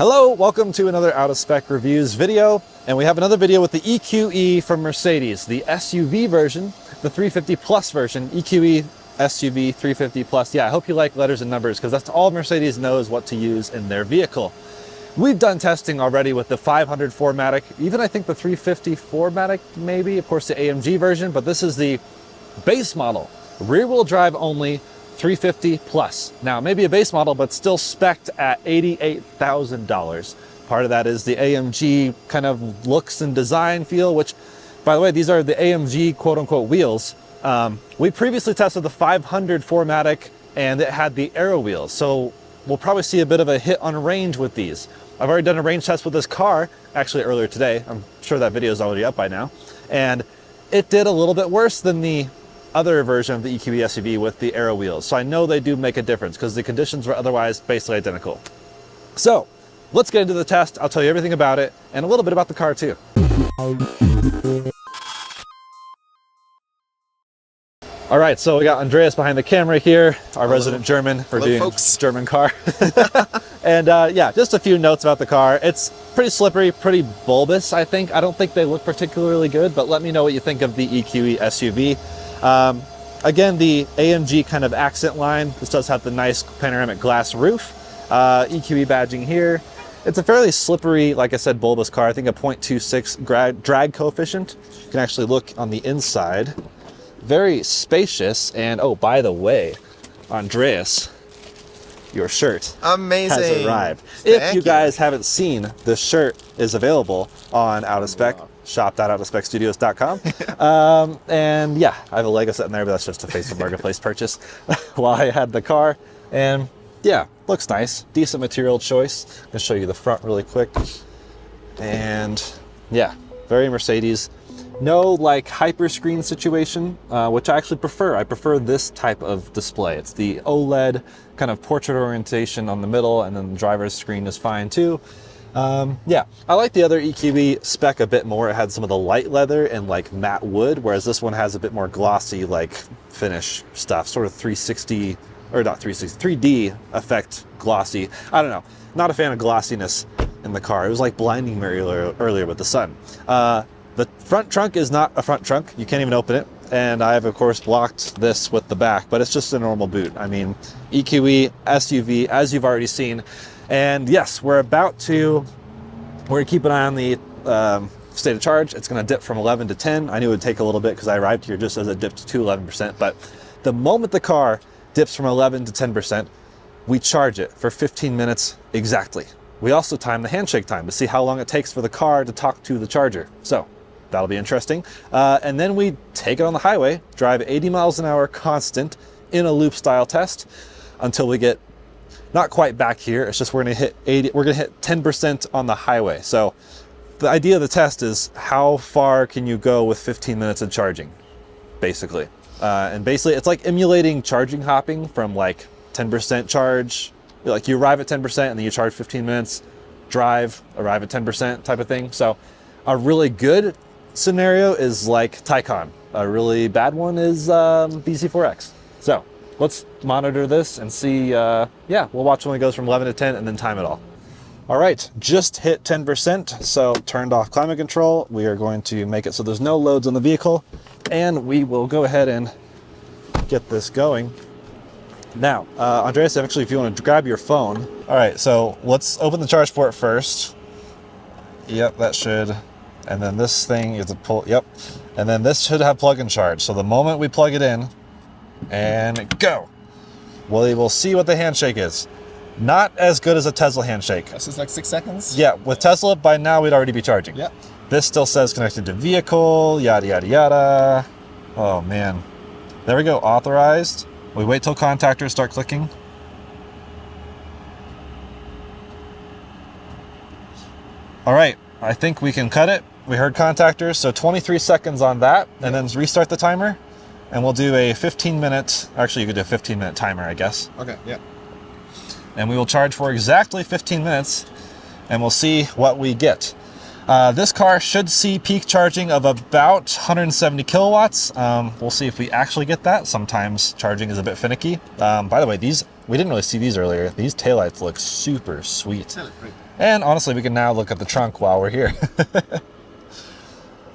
Hello, welcome to another Out of Spec Reviews video, and we have another video with the EQE from Mercedes, the SUV version, the 350 Plus version, EQE SUV 350 Plus. Yeah, I hope you like letters and numbers because that's all Mercedes knows what to use in their vehicle. We've done testing already with the 500 4MATIC, even I think the 350 4MATIC maybe, of course the AMG version, but this is the base model, rear-wheel drive only, 350 Plus. Now, maybe a base model, but still spec'd at $88,000. Part of that is the AMG kind of looks and design feel, which, by the way, these are the AMG quote-unquote wheels. We previously tested the 500 4MATIC, and it had the aero wheels, so we'll probably see a bit of a hit on range with these. I've already done a range test with this car, actually earlier today. I'm sure that video is already up by now. And it did a little bit worse than the other version of the EQE SUV with the aero wheels. So I know they do make a difference because the conditions were otherwise basically identical. So let's get into the test. I'll tell you everything about it and a little bit about the car too. All right, so we got Andreas behind the camera here, our resident German for doing folks. German car. And yeah, just a few notes about the car. It's pretty slippery, pretty bulbous, I think. I don't think they look particularly good, but let me know what you think of the EQE SUV. Again, the AMG kind of accent line. This does have the nice panoramic glass roof. EQE badging here. It's a fairly slippery, like I said, bulbous car. I think a 0.26 drag coefficient. You can actually look on the inside. Very spacious. And oh, by the way, Andreas, your shirt has arrived. If you guys haven't seen, the shirt is available on Out of Spec. shop.outofspecstudios.com. And yeah, I have a Lego set in there, but that's just a Facebook Marketplace purchase while I had the car. And yeah, looks nice. Decent material choice. I'm gonna show you the front really quick. And yeah, very Mercedes. No like hyper screen situation, which I actually prefer. I prefer this type of display. It's the OLED kind of portrait orientation on the middle, and then the driver's screen is fine too. Yeah, I like the other EQE spec a bit more. It had some of the light leather and like matte wood, whereas this one has a bit more glossy like finish stuff, sort of 360, or not 360, 3D effect glossy. I don't know, not a fan of glossiness in the car. It was like blinding me earlier with the sun. The front trunk is not a front trunk. You can't even open it. And I have, of course, blocked this with the back, but it's just a normal boot. I mean, EQE SUV, as you've already seen. And yes, we're gonna keep an eye on the state of charge. It's gonna dip from 11 to 10. I knew it would take a little bit because I arrived here just as it dipped to 11%. But the moment the car dips from 11 to 10%, we charge it for 15 minutes exactly. We also time the handshake time to see how long it takes for the car to talk to the charger. So that'll be interesting. And then we take it on the highway, drive 80 miles an hour constant in a loop style test until we get not quite back here. It's just we're gonna hit 10% on the highway. So the idea of the test is how far can you go with 15 minutes of charging, basically. And basically it's like emulating charging hopping from like 10% charge. Like you arrive at 10% and then you charge 15 minutes, drive, arrive at 10% type of thing. So a really good scenario is like Taycan. A really bad one is BC4X. So let's monitor this and see, yeah, we'll watch when it goes from 11 to 10 and then time it all. All right, just hit 10%, so turned off climate control. We are going to make it so there's no loads on the vehicle, and we will go ahead and get this going. Now, Andreas, actually, if you want to grab your phone. All right, so let's open the charge port first. Yep, that should. And then this thing, you have to pull, yep. And then this should have plug and charge. So the moment we plug it in and go, we will see what the handshake is. Not as good as a Tesla handshake. This is like 6 seconds? Yeah, with Tesla, by now we'd already be charging. Yep. This still says connected to vehicle, yada, yada, yada. Oh man. There we go, authorized. We wait till contactors start clicking. All right, I think we can cut it. We heard contactors, so 23 seconds on that, and then restart the timer. And we'll do a 15-minute, actually you could do a 15-minute timer, I guess. Okay, yeah. And we will charge for exactly 15 minutes, and we'll see what we get. This car should see peak charging of about 170 kilowatts. We'll see if we actually get that. Sometimes charging is a bit finicky. By the way, these, we didn't really see these earlier. These taillights look super sweet. And honestly, we can now look at the trunk while we're here.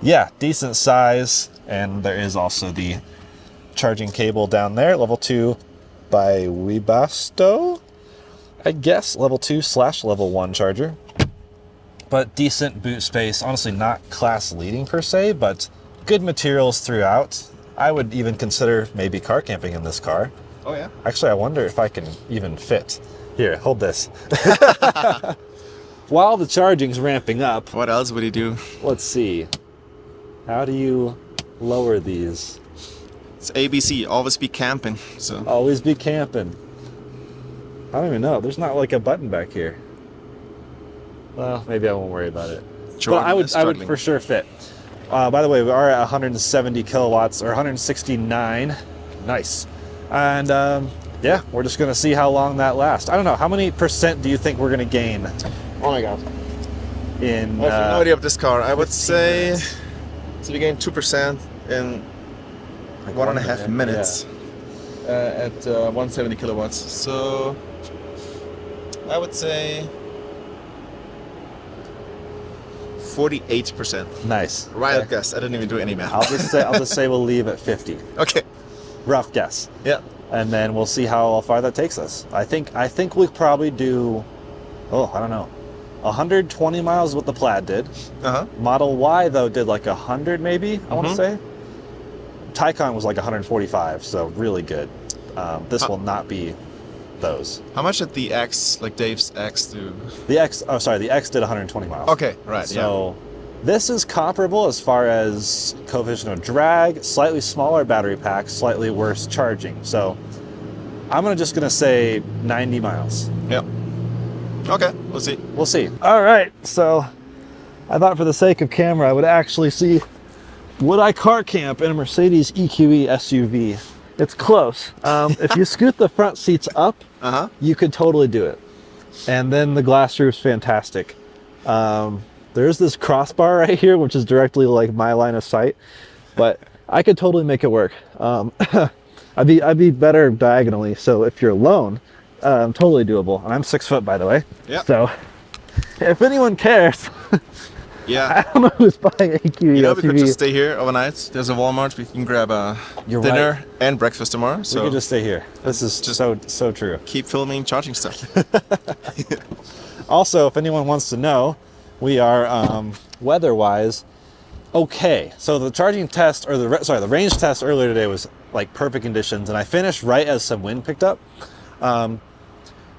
Yeah, decent size. And there is also the charging cable down there, level 2 by Webasto, I guess, level 2/level 1 charger. But decent boot space, honestly not class leading per se, but good materials throughout. I would even consider maybe car camping in this car. Oh yeah? Actually, I wonder if I can even fit. Here, hold this. While the charging's ramping up. What else would he do? Let's see. How do you lower these? It's ABC, always be camping. So Always be camping. I don't even know. There's not like a button back here. Well, maybe I won't worry about it. Jordan But I would for sure fit. By the way, we are at 170 kilowatts, or 169. Nice. And yeah, we're just going to see how long that lasts. I don't know. How many % do you think we're going to gain? Oh my god. In I have no idea of this car. I would 15 say minutes. so we gain 2% in Like 1.5 minutes at 170 kilowatts. So I would say 48%. Nice. Right, I guess. I didn't even do any math. I'll just say we'll leave at 50. Okay. Rough guess. Yeah. And then we'll see how far that takes us. I think we'll probably do, I don't know, 120 miles is what the Plaid did. Uh-huh. Model Y, though, did like 100 maybe, I want to Mhm. say. Taycan was like 145, so really good. This will not be those. How much did the X, like Dave's X, do? The X did 120 miles. Okay, right, So this is comparable as far as coefficient of drag, slightly smaller battery pack, slightly worse charging. So I'm just gonna say 90 miles. Yeah. Okay, we'll see. We'll see. All right, so I thought for the sake of camera, I would actually see, would I car camp in a Mercedes EQE SUV? It's close. If you scoot the front seats up, Uh-huh. you could totally do it. And then the glass roof's fantastic. There's this crossbar right here, which is directly like my line of sight, but I could totally make it work. I'd be better diagonally. So if you're alone, totally doable. And I'm 6 foot, by the way. Yeah. So if anyone cares, Yeah. I don't know who's buying a EQE You know, we could SUV. just stay here overnight. There's a Walmart. We can grab a You're dinner right. and breakfast tomorrow. We So could just stay here. This is Just- so true. keep filming charging stuff. Also, if anyone wants to know, we are weather-wise okay. So the charging test, or the range test earlier today was like perfect conditions, and I finished right as some wind picked up.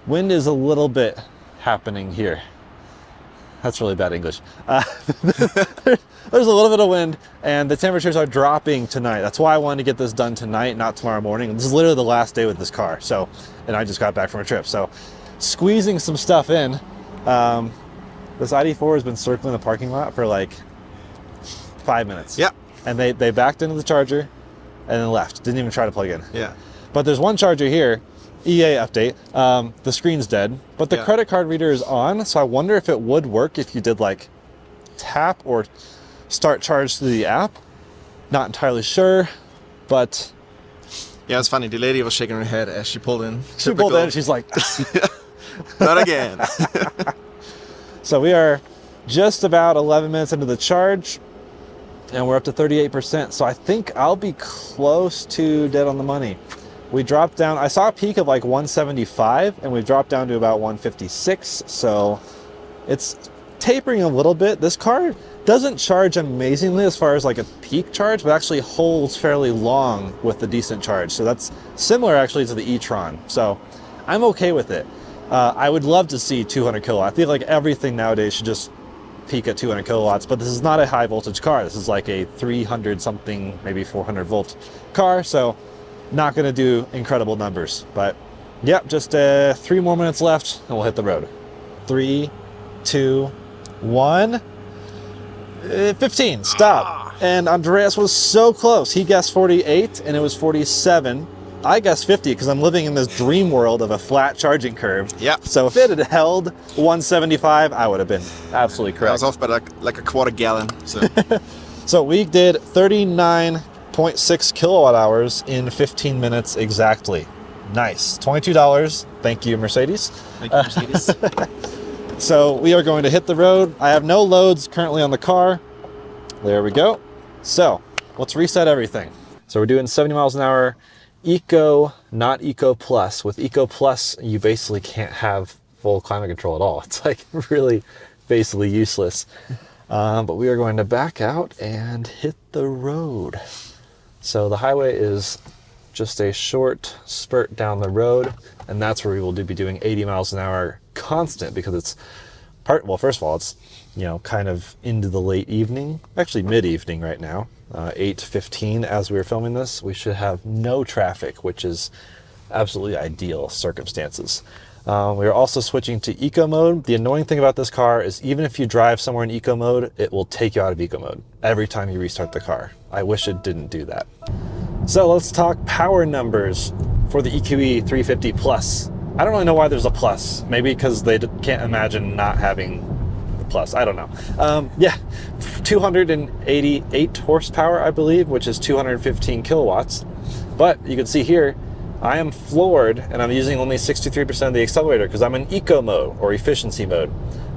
Wind is a little bit happening here. That's really bad English. There's a little bit of wind, and the temperatures are dropping tonight. That's why I wanted to get this done tonight, not tomorrow morning. This is literally the last day with this car. So, and I just got back from a trip. So, squeezing some stuff in. This ID4 has been circling the parking lot for like 5 minutes. Yeah. And they backed into the charger and then left. Didn't even try to plug in. Yeah. But there's one charger here. EA update. The screen's dead, but the Yeah. credit card reader is on. So I wonder if it would work if you did like tap or start charge through the app. Not entirely sure, but Yeah, it's funny. The lady was shaking her head as she pulled in. she pulled in and she's like, Not again. so we are just about 11 minutes into the charge and we're up to 38%. So I think I'll be close to dead on the money. We dropped down, I saw a peak of like 175 and we've dropped down to about 156. So it's tapering a little bit. This car doesn't charge amazingly as far as like a peak charge, but actually holds fairly long with the decent charge. So that's similar actually to the e-tron. So I'm okay with it. I would love to see 200 kilowatts. I feel like everything nowadays should just peak at 200 kilowatts, but this is not a high voltage car. This is like a 300 something, maybe 400 volt car. So not going to do incredible numbers, but yep, just 3 more minutes left and we'll hit the road. 3, 2, 1, 15, stop. And Andreas was so close. He guessed 48 and it was 47. I guessed 50 because I'm living in this dream world of a flat charging curve. Yeah. So if it had held 175, I would have been absolutely I correct. was off by like a quarter gallon. So So we did 39.6 kilowatt hours in 15 minutes exactly. Nice. $22. Thank you, Mercedes. thank you, Mercedes. So we are going to hit the road. I have no loads currently on the car. There we go. So let's reset everything. So we're doing 70 miles an hour, Eco, not Eco Plus. With Eco Plus, you basically can't have full climate control at all. It's like really basically useless. But we are going to back out and hit the road. So the highway is just a short spurt down the road, and that's where we will be doing 80 miles an hour constant, because it's well, first of all, it's, you know, kind of into the late evening, actually mid-evening right now, 8:15 as we were filming this. We should have no traffic, which is absolutely ideal circumstances. We are also switching to eco mode. The annoying thing about this car is even if you drive somewhere in eco mode, it will take you out of eco mode every time you restart the car. I wish it didn't do that. So let's talk power numbers for the EQE 350 Plus. I don't really know why there's a plus. Maybe because they can't imagine not having the plus. I don't know. Yeah, 288 horsepower, I believe, which is 215 kilowatts. But you can see here, I am floored, and I'm using only 63% of the accelerator because I'm in eco mode or efficiency mode.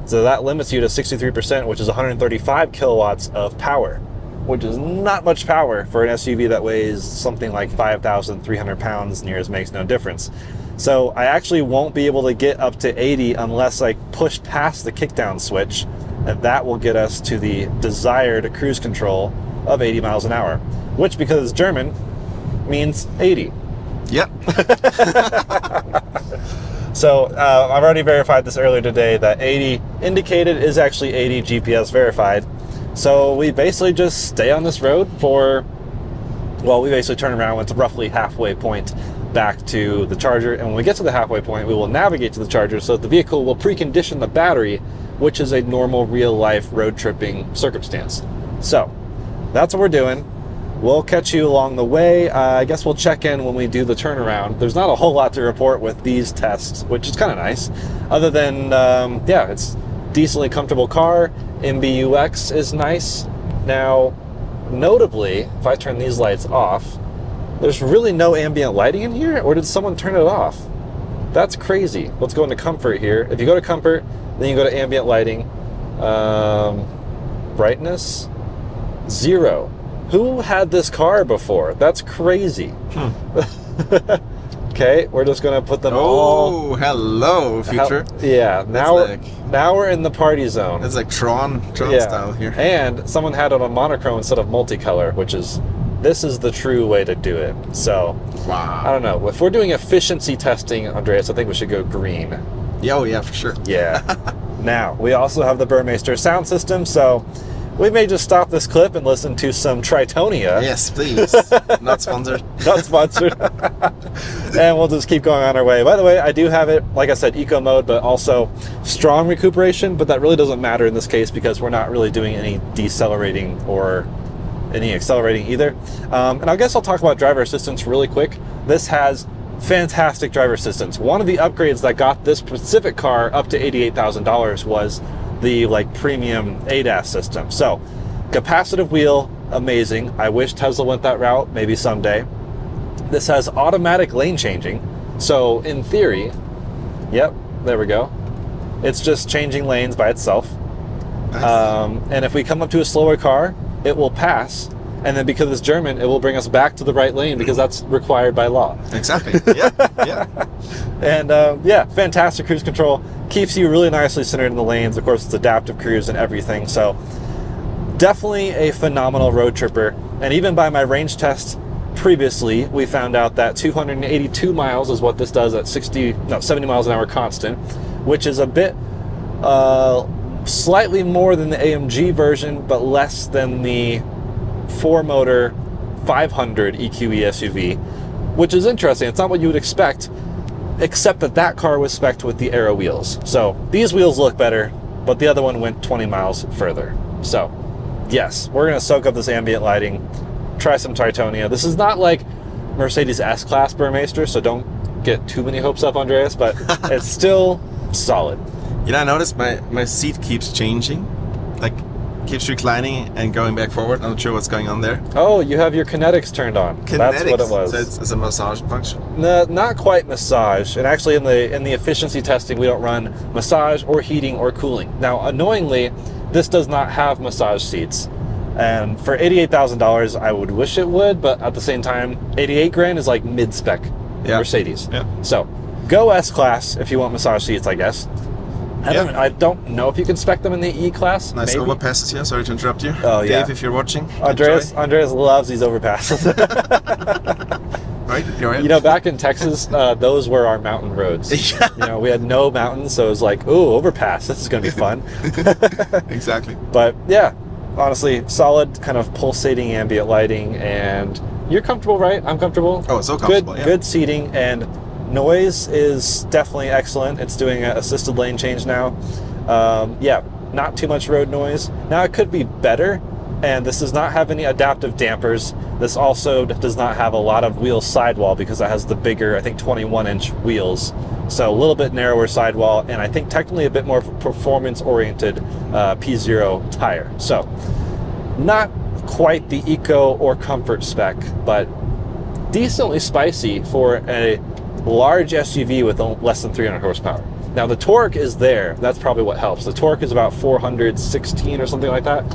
So that limits you to 63%, which is 135 kilowatts of power, which is not much power for an SUV that weighs something like 5,300 pounds. Near as makes no difference. So I actually won't be able to get up to 80 unless I push past the kickdown switch, and that will get us to the desired cruise control of 80 miles an hour, which, because it's German, means 80. Yep. So I've already verified this earlier today that 80 indicated is actually 80 GPS verified. So we basically just stay on this road for, well, we basically turn around when it's roughly halfway point back to the charger. And when we get to the halfway point, we will navigate to the charger so that the vehicle will precondition the battery, which is a normal real life road tripping circumstance. So that's what we're doing. We'll catch you along the way. I guess we'll check in when we do the turnaround. There's not a whole lot to report with these tests, which is kind of nice. Other than, yeah, it's decently comfortable car. MBUX is nice. Now, notably, if I turn these lights off, there's really no ambient lighting in here, or did someone turn it off? That's crazy. Let's go into comfort here. If you go to comfort, then you go to ambient lighting. Brightness, 0. Who had this car before? That's crazy. Okay, we're just gonna put them all. Oh, hello, future. Yeah, now we're in the party zone. It's like Tron style here. And someone had it on monochrome instead of multicolor, which is, this is the true way to do it. So, wow. I don't know. If we're doing efficiency testing, Andreas, I think we should go green. Yeah, oh yeah, for sure. Yeah. Now, we also have the Burmeister sound system, so we may just stop this clip and listen to some Tritonia. Yes, please. Not sponsored. Not sponsored. And we'll just keep going on our way. By the way, I do have it, like I said, eco mode, but also strong recuperation, but that really doesn't matter in this case because we're not really doing any decelerating or any accelerating either. And I guess I'll talk about driver assistance really quick. This has fantastic driver assistance. One of the upgrades that got this specific car up to $88,000 was the premium ADAS system. So capacitive wheel, amazing. I wish Tesla went that route, maybe someday. This has automatic lane changing. So in theory, yep, there we go. It's just changing lanes by itself. Nice. And if we come up to a slower car, it will pass. And then because it's German, it will bring us back to the right lane because that's required by law. Exactly. Yeah, yeah. And yeah, fantastic cruise control. Keeps you really nicely centered in the lanes. Of course, it's adaptive cruise and everything. So definitely a phenomenal road tripper. And even by my range test previously, we found out that 282 miles is what this does at 70 miles an hour constant, which is a bit slightly more than the AMG version, but less than the 4-motor 500 EQE SUV, which is interesting. It's not what you would expect, except that that car was spec'd with the Aero wheels. So these wheels look better, but the other one went 20 miles further. So yes, we're gonna soak up this ambient lighting, try some Tritonia. This is not like Mercedes S-Class Burmeister, so don't get too many hopes up, Andreas, but it's still solid. You know, I noticed my seat keeps changing. Like, keeps reclining and going back forward. I'm not sure what's going on there. Oh, you have your kinetics turned on. That's what it was. So it's a massage function. No, not quite massage. And actually, in the efficiency testing, we don't run massage or heating or cooling. Now, annoyingly, this does not have massage seats. And for $88,000, I would wish it would, but at the same time, 88 grand is like mid-spec Mercedes. Yeah. So go S-Class if you want massage seats, I guess. I don't know if you can spec them in the E-Class. Nice maybe. overpasses here. Sorry to interrupt you. Oh, yeah. Dave, if you're watching, Andreas loves these overpasses. Right? You're right. You know, back in Texas, those were our mountain roads. Yeah. You know, we had no mountains, so it was like, ooh, overpass. This is going to be fun. Exactly. But yeah, honestly, solid kind of pulsating ambient lighting, and you're comfortable, right? I'm comfortable. Oh, so comfortable. Good seating, and noise is definitely excellent. It's doing an assisted lane change now. Yeah, not too much road noise. Now it could be better, and this does not have any adaptive dampers. This also does not have a lot of wheel sidewall because it has the bigger, I think 21-inch wheels. So a little bit narrower sidewall, and I think technically a bit more performance-oriented P0 tire. So not quite the eco or comfort spec, but decently spicy for a large SUV with less than 300 horsepower. Now the torque is there. That's probably what helps. The torque is about 416 or something like that.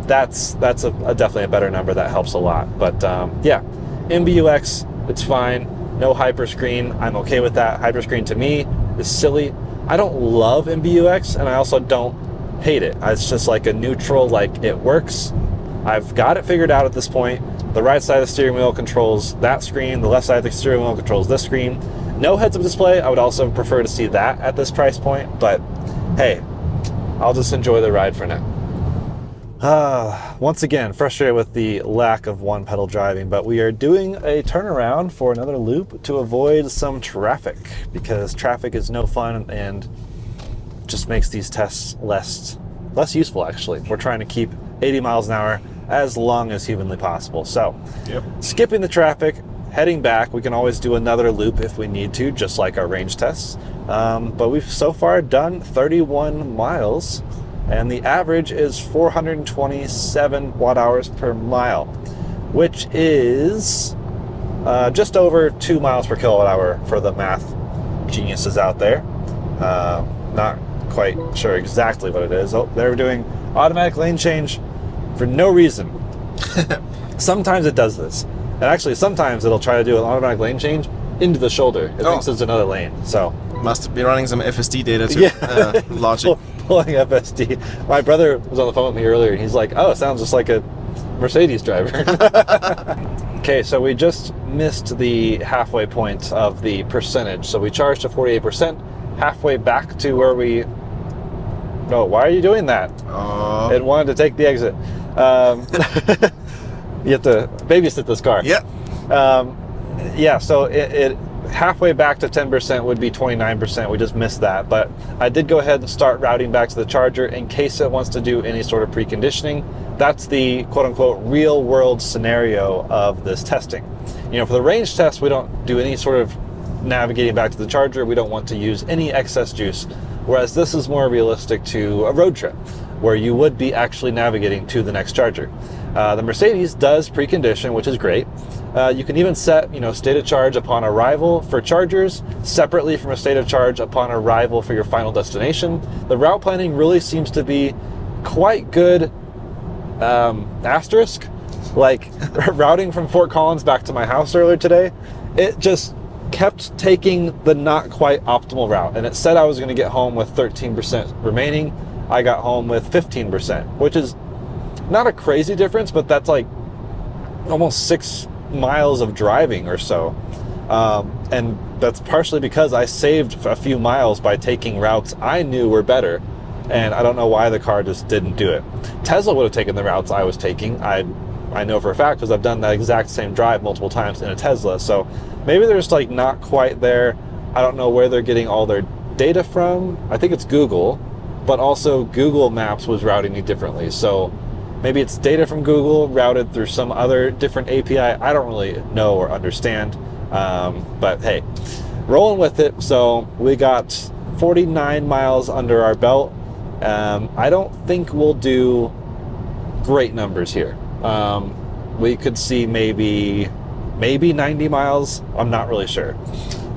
That's definitely a better number. That helps a lot. But yeah, MBUX, it's fine. No hyperscreen. I'm okay with that. Hyperscreen to me is silly. I don't love MBUX, and I also don't hate it. It's just like a neutral, like it works. I've got it figured out at this point. The right side of the steering wheel controls that screen. The left side of the steering wheel controls this screen. No heads-up display. I would also prefer to see that at this price point. But hey, I'll just enjoy the ride for now. Once again, frustrated with the lack of one-pedal driving, but we are doing a turnaround for another loop to avoid some traffic, because traffic is no fun and just makes these tests less useful, actually. We're trying to keep 80 miles an hour as long as humanly possible. So, skipping the traffic, heading back. We can always do another loop if we need to, just like our range tests. But we've so far done 31 miles, and the average is 427 watt-hours per mile, which is just over 2 miles per kilowatt-hour for the math geniuses out there. Not quite sure exactly what it is. Oh, they're doing automatic lane change for no reason. Sometimes it does this. And actually, sometimes it'll try to do an automatic lane change into the shoulder. It thinks it's another lane. So must be running some FSD data to logic. Pulling FSD. My brother was on the phone with me earlier, and he's like, "Oh, it sounds just like a Mercedes driver." Okay, so we just missed the halfway point of the percentage. So we charged to 48%, halfway back to where we... No, why are you doing that? It wanted to take the exit. You have to babysit this car. Yeah. Yeah, so it halfway back to 10% would be 29%. We just missed that. But I did go ahead and start routing back to the charger in case it wants to do any sort of preconditioning. That's the quote-unquote real-world scenario of this testing. You know, for the range test, we don't do any sort of navigating back to the charger. We don't want to use any excess juice. Whereas this is more realistic to a road trip, where you would be actually navigating to the next charger. The Mercedes does precondition, which is great. You can even set, state of charge upon arrival for chargers, separately from a state of charge upon arrival for your final destination. The route planning really seems to be quite good. Asterisk, like routing from Fort Collins back to my house earlier today, it just kept taking the not quite optimal route, and it said I was going to get home with 13% remaining. I got home with 15%, which is not a crazy difference, but that's like almost 6 miles of driving or so. And that's partially because I saved a few miles by taking routes I knew were better, and I don't know why the car just didn't do it. Tesla would have taken the routes I was taking. I know for a fact, because I've done that exact same drive multiple times in a Tesla. So maybe they're just like not quite there. I don't know where they're getting all their data from. I think it's Google, but also Google Maps was routing me differently. So maybe it's data from Google routed through some other different API. I don't really know or understand. But hey, rolling with it. So we got 49 miles under our belt. I don't think we'll do great numbers here. We could see maybe 90 miles. I'm not really sure.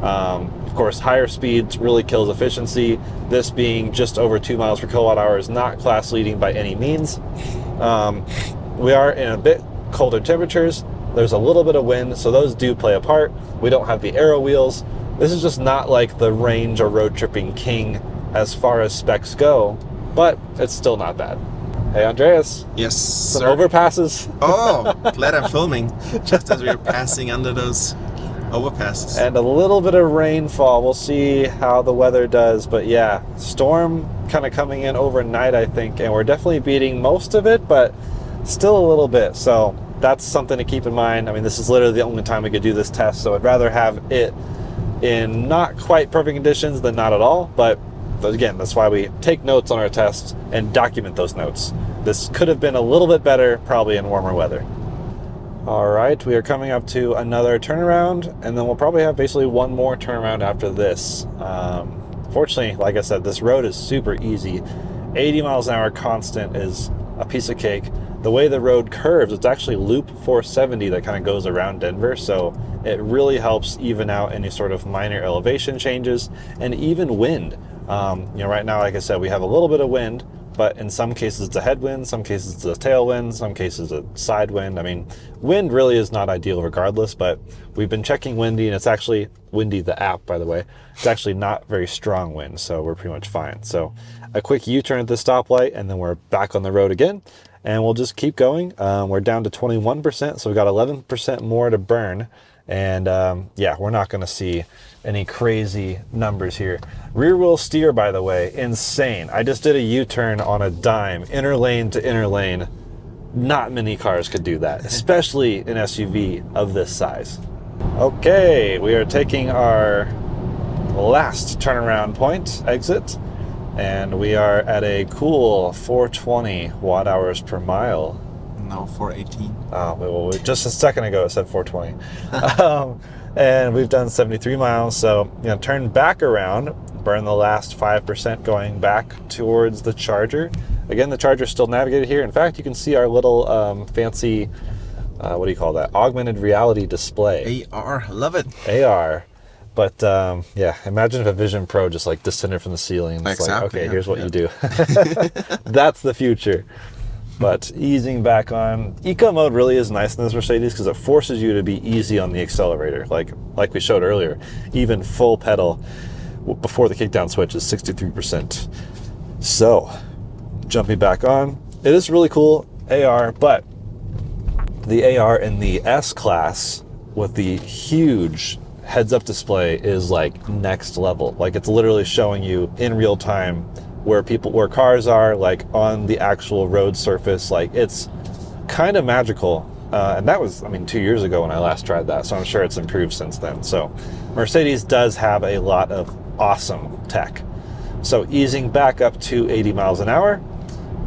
Of course, higher speeds really kills efficiency. This being just over 2 miles per kilowatt hour is not class leading by any means. We are in a bit colder temperatures. There's a little bit of wind, so those do play a part. We don't have the aero wheels. This is just not like the range or road tripping king as far as specs go, but it's still not bad. Hey, Andreas. Yes, Some sir. overpasses. Oh, glad I'm filming just as we were passing under those overpasses. And a little bit of rainfall. We'll see how the weather does, but yeah, storm kind of coming in overnight, I think, and we're definitely beating most of it, but still a little bit. So that's something to keep in mind. I mean, this is literally the only time we could do this test, so I'd rather have it in not quite perfect conditions than not at all. But again, that's why we take notes on our tests and document those notes. This could have been a little bit better, probably in warmer weather. All right, we are coming up to another turnaround, and then we'll probably have basically one more turnaround after this. Fortunately, like I said, this road is super easy. 80 miles an hour constant is a piece of cake. The way the road curves, it's actually Loop 470 that kind of goes around Denver, so it really helps even out any sort of minor elevation changes and even wind. Right now, like I said, we have a little bit of wind, but in some cases it's a headwind, some cases it's a tailwind, some cases a side wind. I mean, wind really is not ideal regardless, but we've been checking Windy, and it's actually Windy, the app, by the way. It's actually not very strong wind, so we're pretty much fine. So a quick U-turn at the stoplight, and then we're back on the road again, and we'll just keep going. We're down to 21%, so we've got 11% more to burn. And yeah, we're not going to see any crazy numbers here. Rear wheel steer, by the way, insane. I just did a U-turn on a dime, inner lane to inner lane. Not many cars could do that, especially an SUV of this size. Okay, we are taking our last turnaround point, exit, and we are at a cool 420 watt hours per mile. No, 418. Well, just a second ago it said 420. And we've done 73 miles, so turn back around, burn the last 5% going back towards the charger. Again, the charger's still navigated here. In fact, you can see our little fancy, what do you call that? Augmented reality display. AR, love it. AR. But yeah, imagine if a Vision Pro just like descended from the ceiling. It's Exactly, like, okay, yeah, here's what yeah. you do. That's the future. But easing back on, eco mode really is nice in this Mercedes because it forces you to be easy on the accelerator. Like we showed earlier, even full pedal before the kickdown switch is 63%. So jumping back on, it is really cool AR, but the AR in the S class with the huge heads-up display is like next level. Like it's literally showing you in real time where cars are, like on the actual road surface. Like it's kind of magical. And that was, 2 years ago when I last tried that, so I'm sure it's improved since then. So Mercedes does have a lot of awesome tech. So easing back up to 80 miles an hour,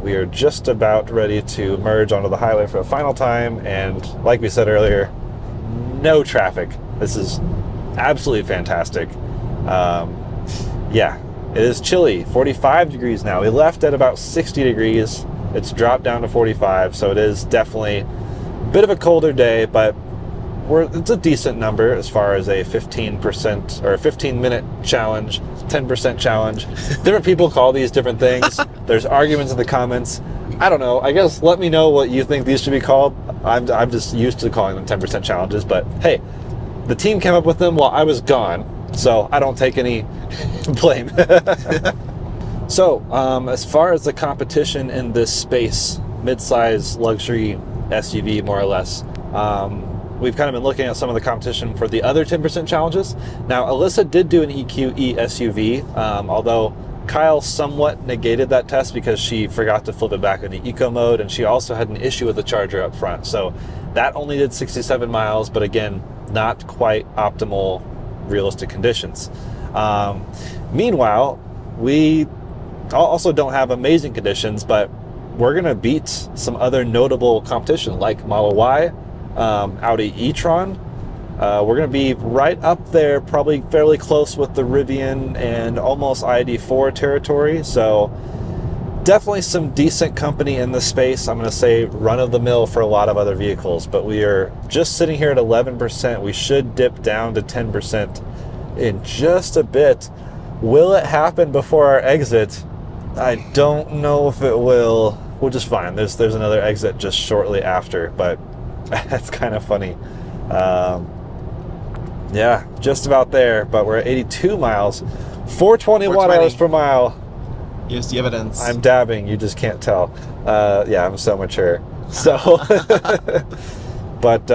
we are just about ready to merge onto the highway for the final time. And like we said earlier, no traffic. This is absolutely fantastic. Yeah. It is chilly, 45 degrees now. We left at about 60 degrees. It's dropped down to 45, so it is definitely a bit of a colder day, but it's a decent number as far as a 15% or a 15-minute challenge, 10% challenge. Different people call these different things. There's arguments in the comments. I don't know. I guess let me know what you think these should be called. I'm just used to calling them 10% challenges, but hey, the team came up with them while I was gone, so I don't take any blame. So as far as the competition in this space, mid-size luxury SUV more or less, we've kind of been looking at some of the competition for the other 10% challenges. Now Alyssa did do an EQE SUV, although Kyle somewhat negated that test because she forgot to flip it back into eco mode, and she also had an issue with the charger up front. So that only did 67 miles, but again, not quite optimal realistic conditions. Meanwhile, we also don't have amazing conditions, but we're gonna beat some other notable competition like Model Y, Audi e-tron. We're gonna be right up there, probably fairly close with the Rivian and almost ID4 territory. So Definitely some decent company in this space. I'm going to say run-of-the-mill for a lot of other vehicles, but we are just sitting here at 11%. We should dip down to 10% in just a bit. Will it happen before our exit? I don't know if it will. We'll just find. There's another exit just shortly after, but that's kind of funny. Yeah, just about there, but we're at 82 miles, 420 watt-hours per mile. Here's the evidence. I'm dabbing, you just can't tell. Yeah, I'm so mature. So, but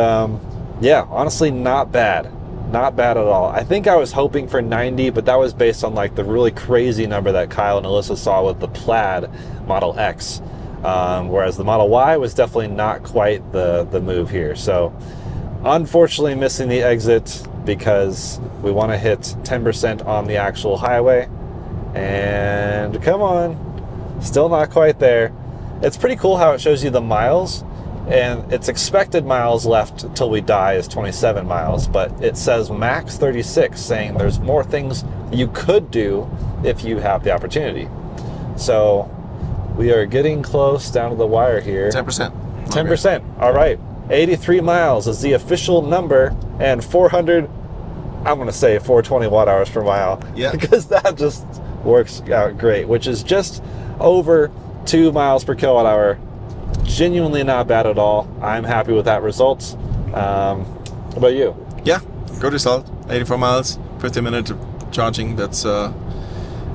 yeah, honestly, not bad. Not bad at all. I think I was hoping for 90, but that was based on like the really crazy number that Kyle and Alyssa saw with the Plaid Model X. Whereas the Model Y was definitely not quite the move here. So, unfortunately missing the exit because we want to hit 10% on the actual highway. And come on, still not quite there. It's pretty cool how it shows you the miles, and its expected miles left till we die is 27 miles, but it says max 36, saying there's more things you could do if you have the opportunity. So we are getting close down to the wire here. 10%. 10%. All right. 83 miles is the official number, and 400, I'm going to say 420 watt-hours per mile. Yeah. Because that just works out great, which is just over 2 miles per kilowatt hour. Genuinely not bad at all. I'm happy with that result. What about you? Yeah, good result. 84 miles, 50 minutes of charging. That's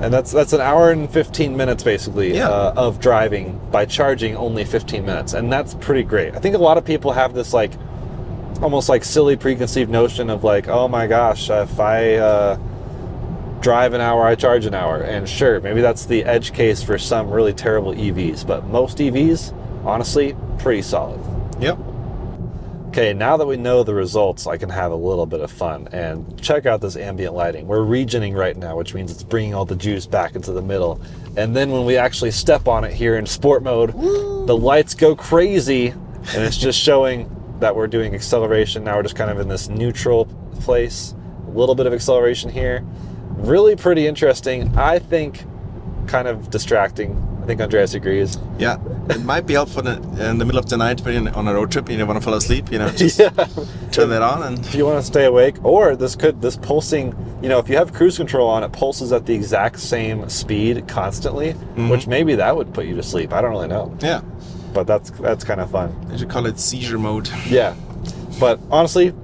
And that's an hour and 15 minutes basically of driving by charging only 15 minutes, and that's pretty great. I think a lot of people have this like almost like silly preconceived notion of like, oh my gosh, if I drive an hour, I charge an hour. And sure, maybe that's the edge case for some really terrible EVs, but most EVs, honestly, pretty solid. Yep. Okay, now that we know the results, I can have a little bit of fun and check out this ambient lighting. We're regioning right now, which means it's bringing all the juice back into the middle. And then when we actually step on it here in sport mode, the lights go crazy, and it's just showing that we're doing acceleration. Now we're just kind of in this neutral place, a little bit of acceleration here. Really pretty interesting. I think kind of distracting. I think Andreas agrees. Yeah, it might be helpful in the middle of the night when you're on a road trip and you don't want to fall asleep, just turn that on. And if you want to stay awake, or this pulsing, if you have cruise control on, it pulses at the exact same speed constantly, which maybe that would put you to sleep. I don't really know. Yeah. But that's kind of fun. They should call it seizure mode. Yeah. But honestly,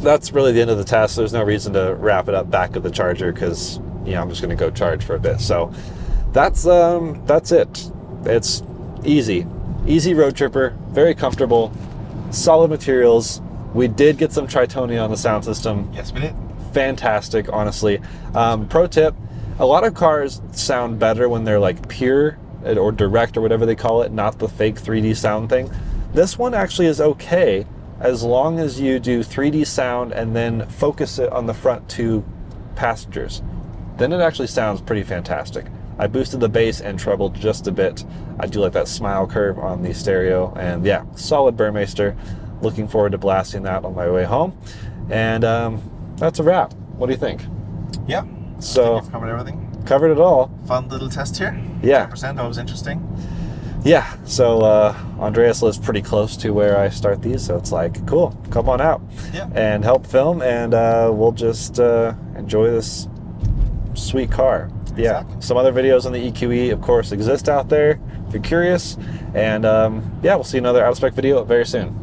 that's really the end of the test. There's no reason to wrap it up back at the charger because, I'm just going to go charge for a bit. So that's it. It's easy road tripper, very comfortable, solid materials. We did get some Tritonia on the sound system. Yes, we did. Fantastic, honestly. Pro tip, a lot of cars sound better when they're like pure or direct or whatever they call it, not the fake 3D sound thing. This one actually is okay as long as you do 3D sound and then focus it on the front two passengers. Then it actually sounds pretty fantastic. I boosted the bass and treble just a bit. I do like that smile curve on the stereo, and yeah, solid Burmeister. Looking forward to blasting that on my way home. And that's a wrap. What do you think? Yeah. So I think you've covered everything. Covered it all. Fun little test here. Yeah. 10%, always interesting. Yeah, so Andreas lives pretty close to where I start these, so it's like, cool, come on out and help film, and we'll just enjoy this sweet car. Yeah, exactly. Some other videos on the EQE, of course, exist out there if you're curious, and yeah, we'll see another out-of-spec video very soon.